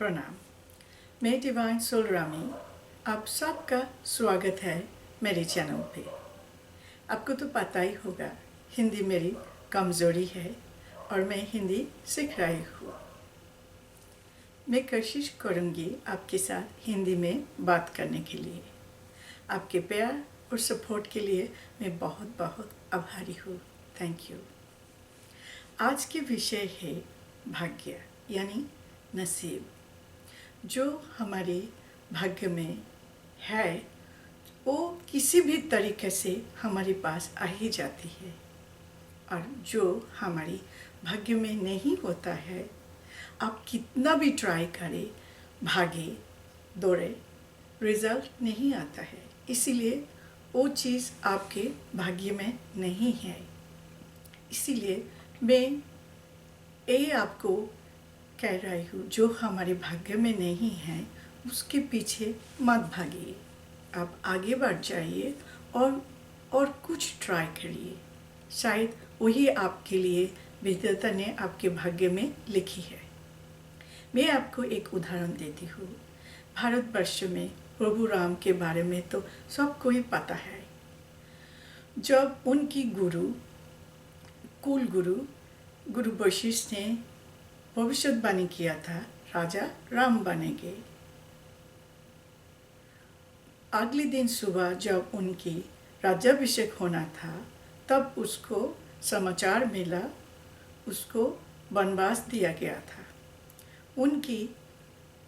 प्रणाम। मैं divine soul Rami, आप सबका स्वागत है मेरे चैनल पे। आपको तो पता ही होगा हिंदी मेरी कमज़ोरी है और मैं हिंदी सीख रही हूँ। मैं कोशिश करूँगी आपके साथ हिंदी में बात करने के लिए। आपके प्यार और सपोर्ट के लिए मैं बहुत बहुत आभारी हूँ। Thank you. आज के विषय है भाग्य यानी नसीब। जो हमारे भाग्य में है वो किसी भी तरीके से हमारे पास आ ही जाती है, और जो हमारी भाग्य में नहीं होता है, आप कितना भी ट्राई करें, भागे दौड़े, रिजल्ट नहीं आता है। इसीलिए वो चीज़ आपके भाग्य में नहीं है। इसीलिए मैं ये आपको कह रही हूँ, जो हमारे भाग्य में नहीं है उसके पीछे मत भागिए। आप आगे बढ़ जाइए और कुछ ट्राई करिए। शायद वही आपके लिए विधाता ने आपके भाग्य में लिखी है। मैं आपको एक उदाहरण देती हूँ। भारतवर्ष में प्रभु राम के बारे में तो सबको ही पता है। जब उनकी कुल गुरु वशिष्ठ ने भविष्यवाणी किया था राजा राम बनेंगे, अगले दिन सुबह जब उनकी राज्याभिषेक होना था तब उसको समाचार मिला, उसको वनवास दिया गया था। उनकी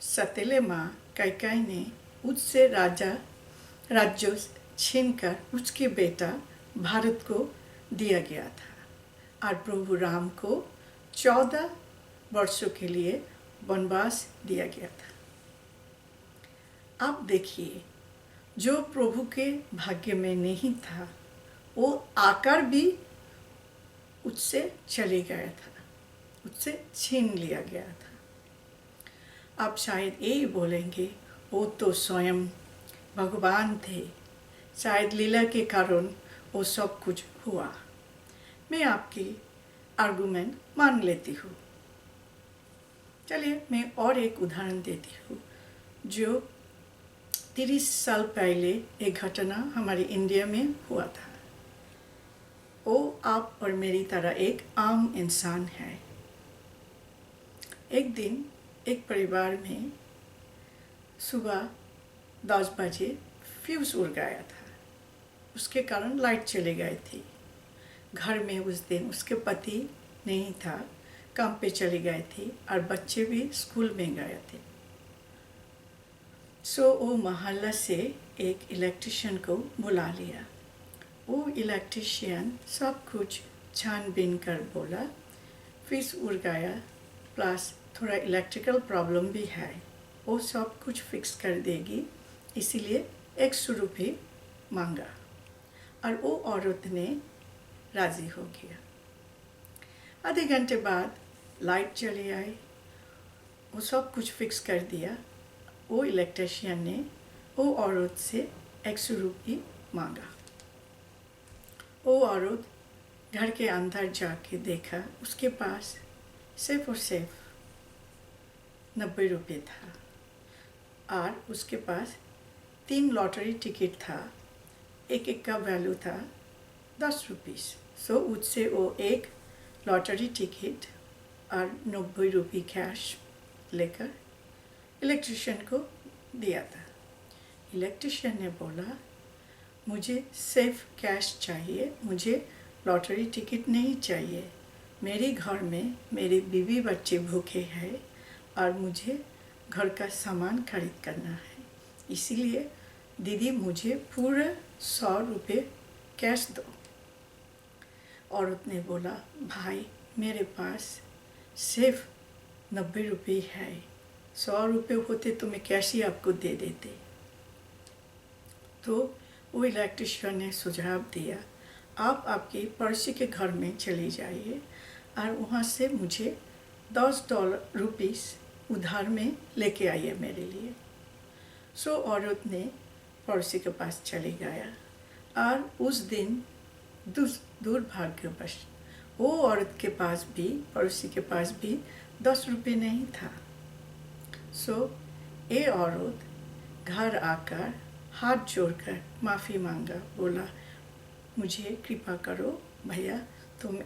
सतीले माँ कैकेयी ने उससे राज्य छीनकर उसके बेटा भारत को दिया गया था, और प्रभु राम को 14 वर्षों के लिए वनवास दिया गया था। अब देखिए, जो प्रभु के भाग्य में नहीं था वो आकर भी उससे चले गया था, उससे छीन लिया गया था। आप शायद यही बोलेंगे, वो तो स्वयं भगवान थे, शायद लीला के कारण वो सब कुछ हुआ। मैं आपकी आर्गुमेंट मान लेती हूँ। चलिए मैं और एक उदाहरण देती हूँ। जो 30 साल पहले एक घटना हमारे इंडिया में हुआ था। वो आप और मेरी तरह एक आम इंसान है। एक दिन एक परिवार में सुबह 10 बजे फ्यूज उड़ गया था। उसके कारण लाइट चली गई थी। घर में उस दिन उसके पति नहीं था, काम पे चली गए थे, और बच्चे भी स्कूल में गए थे। सो वो मोहल्ला से एक इलेक्ट्रिशियन को बुला लिया। वो इलेक्ट्रिशियन सब कुछ छानबीन कर बोला, फ्यूज उड़ गया प्लस थोड़ा इलेक्ट्रिकल प्रॉब्लम भी है, वो सब कुछ फिक्स कर देगी, इसीलिए 100 रुपये मांगा। और वो औरत ने राज़ी हो गया। आधे घंटे बाद लाइट चली आई, वो सब कुछ फिक्स कर दिया। वो इलेक्ट्रिशियन ने वो औरत से 100 रुपये मांगा। वो औरत घर के अंदर जाके देखा, उसके पास सिर्फ और सिर्फ 90 रुपये था, और उसके पास 3 लॉटरी टिकट था। एक का वैल्यू था 10 रुपये। सो उससे वो एक लॉटरी टिकट और 90 रुपये कैश लेकर इलेक्ट्रिशियन को दिया था। इलेक्ट्रिशियन ने बोला, मुझे सिर्फ कैश चाहिए, मुझे लॉटरी टिकट नहीं चाहिए। मेरे घर में मेरे बीवी बच्चे भूखे हैं और मुझे घर का सामान खरीद करना है, इसीलिए दीदी मुझे पूरा 100 रुपये कैश दो। औरत ने बोला, भाई मेरे पास सिर्फ 90 रुपये है, 100 रुपये होते तो मैं कैश ही आपको दे देते। तो वो इलेक्ट्रिशियन ने सुझाव दिया, आप आपके पड़ोसी के घर में चले जाइए और वहाँ से मुझे $10 उधार में लेके आइए मेरे लिए। सो औरत ने पड़ोसी के पास चले गया, और उस दिन दुर्भाग्यवश वो औरत के पास भी, पड़ोसी के पास भी 10 रुपये नहीं था। सो ये औरत घर आकर हाथ जोड़कर माफ़ी मांगा, बोला मुझे कृपा करो भैया, तुम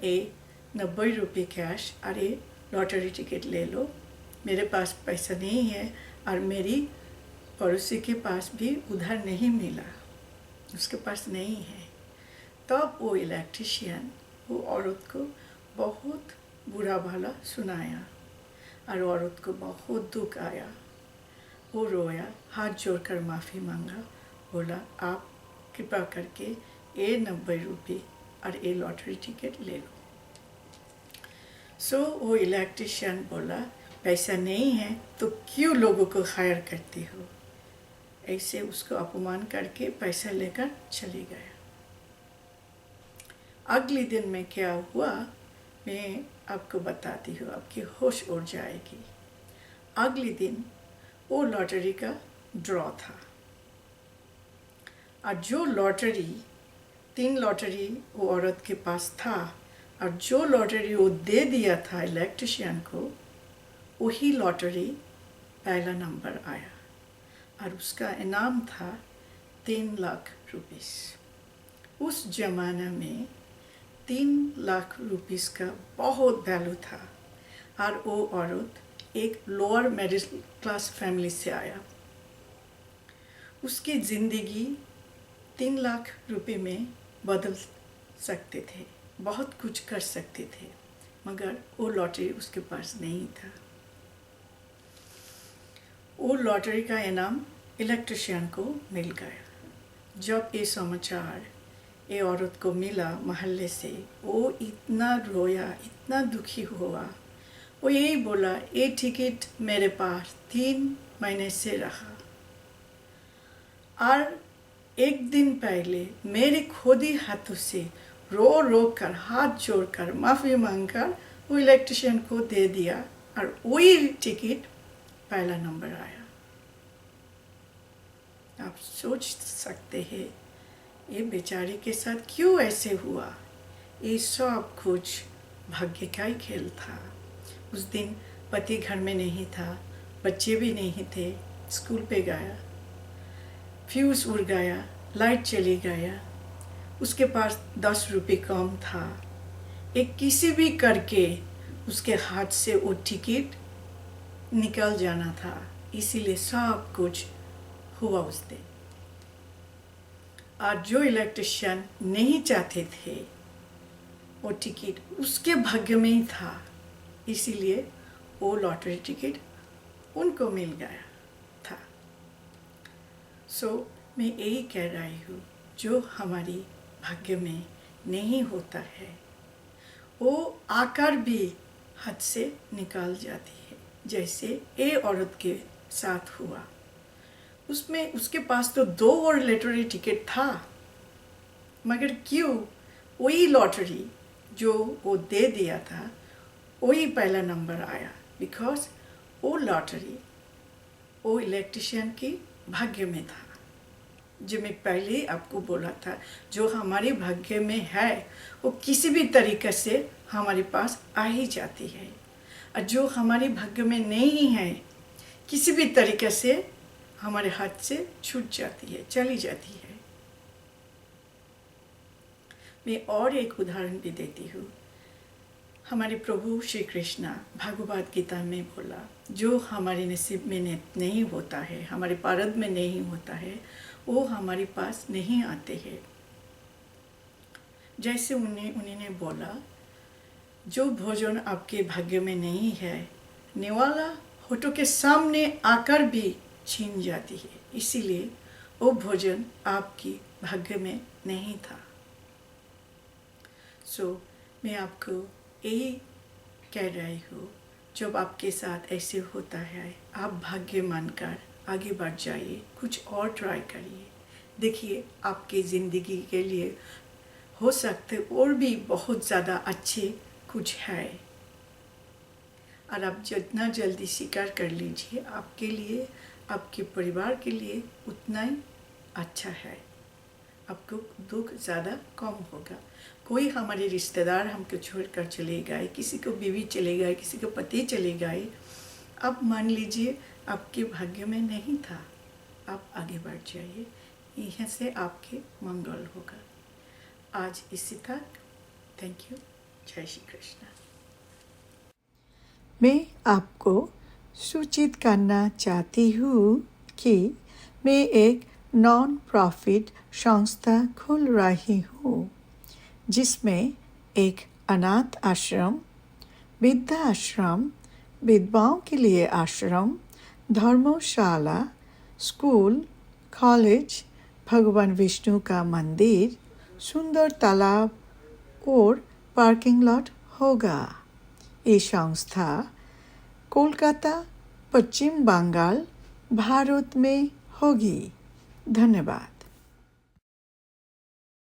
90 रुपये कैश और ये लॉटरी टिकट ले लो, मेरे पास पैसा नहीं है और मेरी पड़ोसी के पास भी उधर नहीं मिला, उसके पास नहीं है। तब वो इलेक्ट्रिशियन वो औरत को बहुत बुरा भला सुनाया और औरत को बहुत दुख आया। वो रोया, हाथ जोड़कर माफ़ी मांगा, बोला आप कृपा करके ये 90 रुपये और ये लॉटरी टिकट ले लो। सो वो इलेक्ट्रिशियन बोला पैसा नहीं है तो क्यों लोगों को हायर करती हो, ऐसे उसको अपमान करके पैसा लेकर चली गया। अगले दिन में क्या हुआ मैं आपको बताती हूँ, आपकी होश उड़ जाएगी। अगले दिन वो लॉटरी का ड्रॉ था और जो लॉटरी 3 लॉटरी वो औरत के पास था और जो लॉटरी वो दे दिया था इलेक्ट्रिशियन को, वही लॉटरी पहला नंबर आया और उसका इनाम था 3 लाख रुपीस। उस ज़माने में 3 लाख रुपीस का बहुत वैल्यू था और वो औरत एक लोअर मिडिल क्लास फैमिली से आया। उसकी ज़िंदगी 3 लाख रुपए में बदल सकते थे, बहुत कुछ कर सकते थे, मगर वो लॉटरी उसके पास नहीं था। वो लॉटरी का इनाम इलेक्ट्रिशियन को मिल गया। जब ये समाचार ये औरत को मिला मोहल्ले से, वो इतना रोया, इतना दुखी हुआ। वो यही बोला ये टिकट मेरे पास 3 महीने से रहा और एक दिन पहले मेरे खुद ही हाथों से रो रो कर हाथ जोड़कर माफ़ी मांगकर वो इलेक्ट्रिशियन को दे दिया और वही टिकट पहला नंबर आया। आप सोच सकते हैं ये बेचारे के साथ क्यों ऐसे हुआ। ये सब कुछ भाग्य का ही खेल था। उस दिन पति घर में नहीं था, बच्चे भी नहीं थे, स्कूल पे गया, फ्यूज़ उड़ गया, लाइट चली गया, उसके पास 10 रुपये कम था। एक किसी भी करके उसके हाथ से वो टिकट निकल जाना था, इसीलिए सब कुछ हुआ उस दिन। और जो इलेक्ट्रिशियन नहीं चाहते थे वो टिकट उसके भाग्य में ही था, इसीलिए वो लॉटरी टिकट उनको मिल गया था। सो मैं यही कह रही हूँ, जो हमारी भाग्य में नहीं होता है वो आकर भी हाथ से निकाल जाती है, जैसे ये औरत के साथ हुआ। उसमें उसके पास तो 2 और लॉटरी टिकट था, मगर क्यों वही लॉटरी जो वो दे दिया था वही पहला नंबर आया, बिकॉज वो लॉटरी वो इलेक्ट्रिशियन की भाग्य में था। जो मैं पहले आपको बोला था, जो हमारे भाग्य में है वो किसी भी तरीक़े से हमारे पास आ ही जाती है, और जो हमारे भाग्य में नहीं है किसी भी तरीक़े से हमारे हाथ से छूट जाती है, चली जाती है। मैं और एक उदाहरण भी देती हूँ। हमारे प्रभु श्री कृष्ण भगवद गीता में बोला, जो हमारे नसीब में नहीं होता है, हमारे प्रारब्ध में नहीं होता है, वो हमारे पास नहीं आते हैं। जैसे उन्होंने बोला, जो भोजन आपके भाग्य में नहीं है, निवाला होठों के सामने आकर भी छीन जाती है, इसीलिए वो भोजन आपकी भाग्य में नहीं था। सो मैं आपको यही कह रही हूँ, जब आपके साथ ऐसे होता है आप भाग्य मानकर आगे बढ़ जाइए, कुछ और ट्राई करिए। देखिए आपकी ज़िंदगी के लिए हो सकते और भी बहुत ज़्यादा अच्छे कुछ है, और आप जितना जल्दी स्वीकार कर लीजिए, आपके लिए आपके परिवार के लिए उतना ही अच्छा है। आपको दुख ज़्यादा कम होगा। कोई हमारे रिश्तेदार हमको छोड़कर चले गए, किसी को बीवी चले गए, किसी को पति चले गए, अब मान लीजिए आपके भाग्य में नहीं था। आप आगे बढ़ जाइए, यहाँ से आपके मंगल होगा। आज इसी तक। Thank you. जय श्री कृष्ण। मैं आपको सूचित करना चाहती हूँ कि मैं एक नॉन प्रॉफिट संस्था खोल रही हूँ, जिसमें एक अनाथ आश्रम, वृद्धाश्रम, विधवाओं के लिए आश्रम, धर्मशाला, स्कूल, कॉलेज, भगवान विष्णु का मंदिर, सुंदर तालाब और पार्किंग लॉट होगा। ये संस्था कोलकाता, पश्चिम बंगाल, भारत में होगी। धन्यवाद।